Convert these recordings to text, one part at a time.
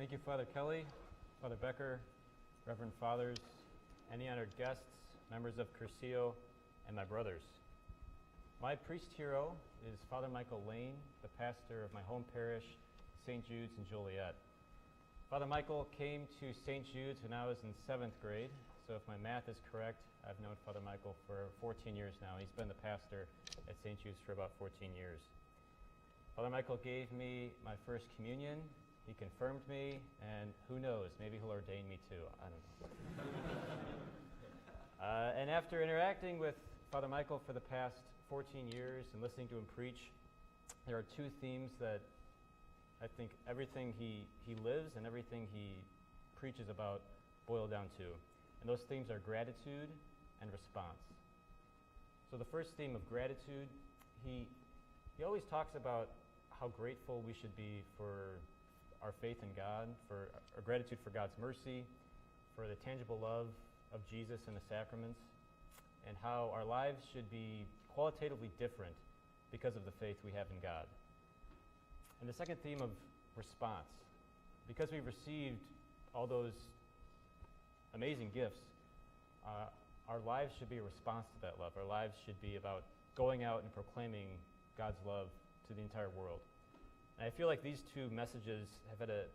Thank you, Father Kelly, Father Becker, Reverend Fathers, any honored guests, members of Curcio, and my brothers. My priest hero is Father Michael Lane, the pastor of my home parish, St. Jude's in Joliet. Father Michael came to St. Jude's when I was in 7th grade, so if my math is correct, I've known Father Michael for 14 years now. He's been the pastor at St. Jude's for about 14 years. Father Michael gave me my first communion, he confirmed me, and who knows, maybe he'll ordain me too, I don't know. And after interacting with Father Michael for the past 14 years and listening to him preach, there are two themes that I think everything he lives and everything he preaches about boil down to. And those themes are gratitude and response. So the first theme of gratitude, he always talks about how grateful we should be for our faith in God, for our gratitude for God's mercy, for the tangible love of Jesus and the sacraments, and how our lives should be qualitatively different because of the faith we have in God. And the second theme of response, because we've received all those amazing gifts, our lives should be a response to that love. Our lives should be about going out and proclaiming God's love to the entire world. And I feel like these two messages have had a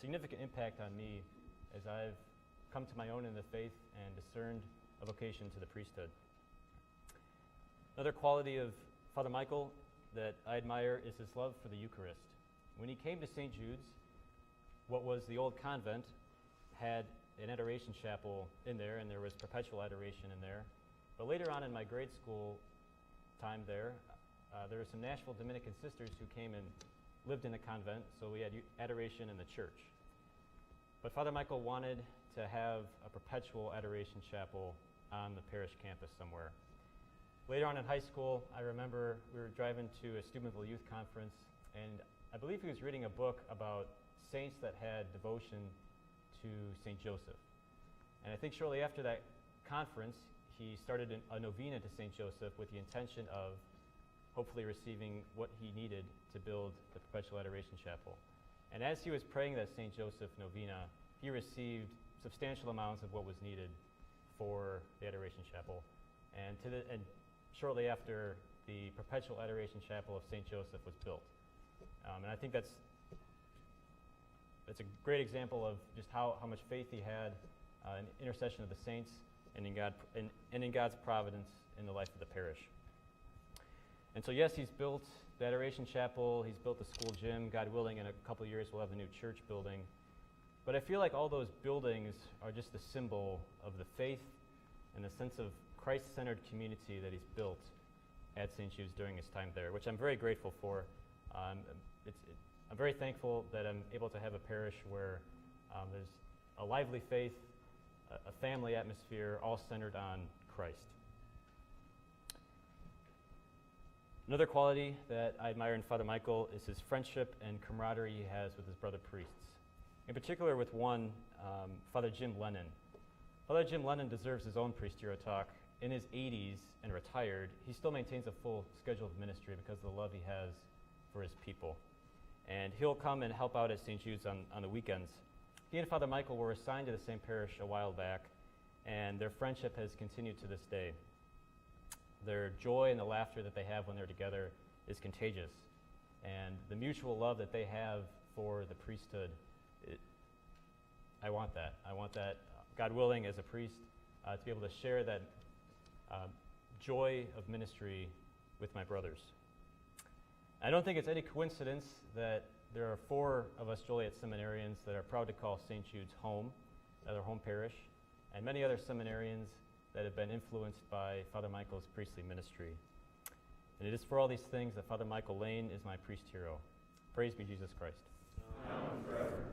significant impact on me as I've come to my own in the faith and discerned a vocation to the priesthood. Another quality of Father Michael that I admire is his love for the Eucharist. When he came to St. Jude's, what was the old convent had an adoration chapel in there, and there was perpetual adoration in there. But later on in my grade school time there were some Nashville Dominican sisters who came and lived in the convent, so we had adoration in the church. But Father Michael wanted to have a perpetual adoration chapel on the parish campus somewhere. Later on in high school, I remember we were driving to a Steubenville youth conference, and I believe he was reading a book about saints that had devotion to St. Joseph. And I think shortly after that conference, he started a novena to St. Joseph with the intention of hopefully receiving what he needed to build the perpetual adoration chapel. And as he was praying that St. Joseph novena, he received substantial amounts of what was needed for the adoration chapel. And shortly after, the perpetual adoration chapel of St. Joseph was built. And I think that's a great example of just how much faith he had in the intercession of the saints and in God's providence in the life of the parish. And so yes, he's built the adoration chapel, he's built the school gym. God willing, in a couple of years we'll have the new church building. But I feel like all those buildings are just a symbol of the faith and the sense of Christ-centered community that he's built at St. Jude's during his time there, which I'm very grateful for. I'm very thankful that I'm able to have a parish where there's a lively faith, a family atmosphere, all centered on Christ. Another quality that I admire in Father Michael is his friendship and camaraderie he has with his brother priests. In particular with one, Father Jim Lennon. Father Jim Lennon deserves his own priest hero talk. In his 80s and retired, he still maintains a full schedule of ministry because of the love he has for his people. And he'll come and help out at St. Jude's on the weekends. He and Father Michael were assigned to the same parish a while back, and their friendship has continued to this day. Their joy and the laughter that they have when they're together is contagious. And the mutual love that they have for the priesthood, I want that. I want that, God willing, as a priest, to be able to share that joy of ministry with my brothers. I don't think it's any coincidence that there are 4 of us Joliet seminarians that are proud to call St. Jude's home, their home parish, and many other seminarians that have been influenced by Father Michael's priestly ministry. And it is for all these things that Father Michael Lane is my priest hero. Praise be Jesus Christ. Now and forever.